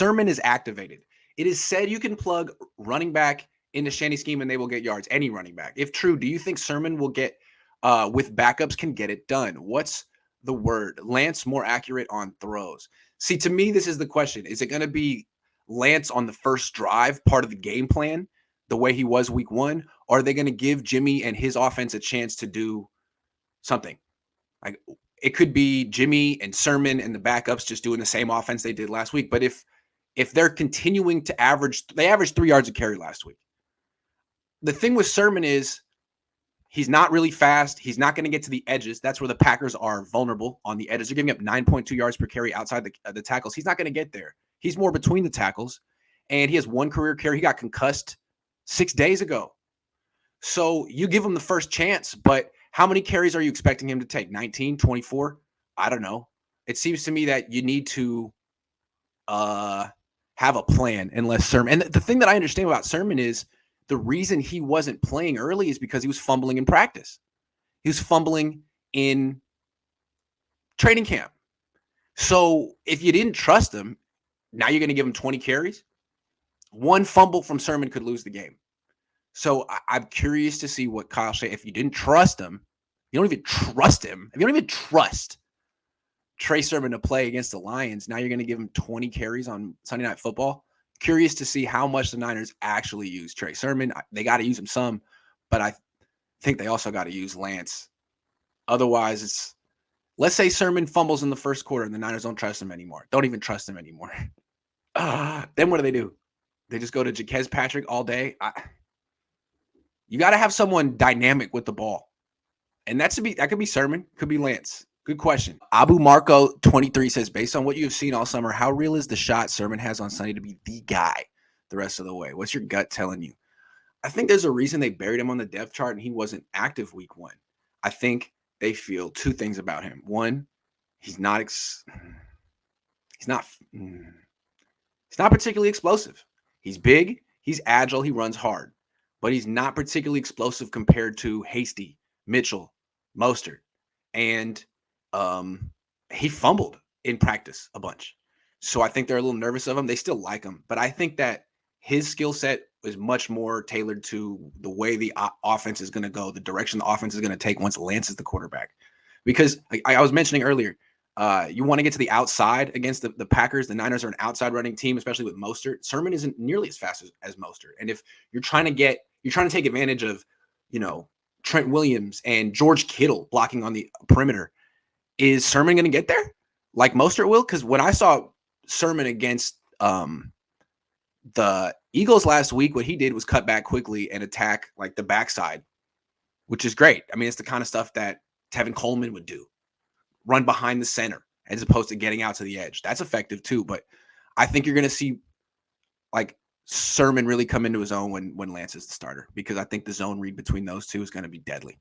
Sermon is activated. It is said you can plug running back into Shanny scheme and they will get yards. Any running back. If true, do you think Sermon will get with backups can get it done? What's the word? Lance more accurate on throws. See, to me, this is the question. Is it going to be Lance on the first drive, part of the game plan, the way he was week one? Or are they going to give Jimmy and his offense a chance to do something? Like it could be Jimmy and Sermon and the backups just doing the same offense they did last week. But if they're continuing to they averaged 3 yards a carry last week. The thing with Sermon is he's not really fast. He's not going to get to the edges. That's where the Packers are vulnerable on the edges. They're giving up 9.2 yards per carry outside the tackles. He's not going to get there. He's more between the tackles, and he has one career carry. He got concussed 6 days ago. So you give him the first chance, but how many carries are you expecting him to take? 19, 24? I don't know. It seems to me that you need to have a plan unless Sermon. And the thing that I understand about Sermon is the reason he wasn't playing early is because he was fumbling in practice. He was fumbling in training camp. So if you didn't trust him, now you're going to give him 20 carries. One fumble from Sermon could lose the game. So I'm curious to see what Kyle Shanahan, if you didn't trust him, you don't even trust him. If you don't even trust Trey Sermon to play against the Lions, now you're going to give him 20 carries on Sunday Night Football. Curious to see how much the Niners actually use Trey Sermon. They got to use him some, but I think they also got to use Lance. Otherwise, let's say Sermon fumbles in the first quarter and the Niners don't trust him anymore. Don't even trust him anymore. Then what do? They just go to Jaquez Patrick all day. You got to have someone dynamic with the ball. And that could be Sermon, could be Lance. Good question. Abu Marco 23 says, based on what you've seen all summer, how real is the shot Sermon has on Sunday to be the guy the rest of the way? What's your gut telling you? I think there's a reason they buried him on the depth chart and he wasn't active week one. I think they feel two things about him. One, he's not particularly explosive. He's big, he's agile, he runs hard, but he's not particularly explosive compared to Hasty, Mitchell, Mostert. And he fumbled in practice a bunch. So I think they're a little nervous of him. They still like him, but I think that his skill set is much more tailored to the way the offense is going to go, the direction the offense is going to take once Lance is the quarterback. Because I was mentioning earlier, you want to get to the outside against the Packers. The Niners are an outside running team, especially with Mostert. Sermon isn't nearly as fast as Mostert. And if you're trying to take advantage of, Trent Williams and George Kittle blocking on the perimeter, is Sermon going to get there like Mostert will? Because when I saw Sermon against the Eagles last week, what he did was cut back quickly and attack like the backside, which is great. I mean, it's the kind of stuff that Tevin Coleman would do. Run behind the center as opposed to getting out to the edge. That's effective too. But I think you're going to see like Sermon really come into his own when Lance is the starter, because I think the zone read between those two is going to be deadly.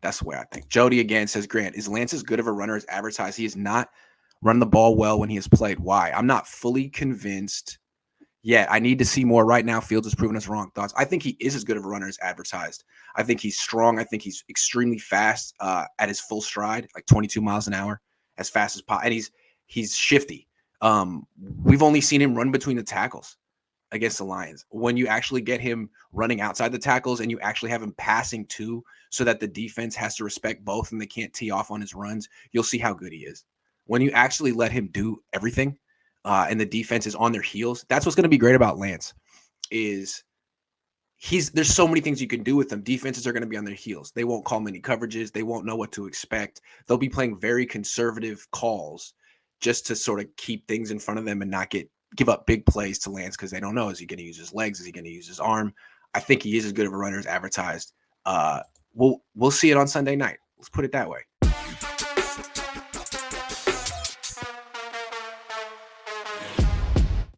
That's the way I think. Jody again says, Grant, is Lance as good of a runner as advertised? He has not run the ball well when he has played. Why? I'm not fully convinced yet. I need to see more. Right now, Fields has proven us wrong. Thoughts? I think he is as good of a runner as advertised. I think he's strong. I think he's extremely fast at his full stride, like 22 miles an hour, as fast as possible. And he's shifty. We've only seen him run between the tackles against the Lions. When you actually get him running outside the tackles and you actually have him passing too, so that the defense has to respect both and they can't tee off on his runs, you'll see how good he is. When you actually let him do everything and the defense is on their heels, that's what's going to be great about Lance. Is there's so many things you can do with them. Defenses are going to be on their heels. They won't call many coverages. They won't know what to expect. They'll be playing very conservative calls just to sort of keep things in front of them and not give up big plays to Lance, because they don't know, is he going to use his legs? Is he going to use his arm? I think he is as good of a runner as advertised. We'll see it on Sunday night. Let's put it that way.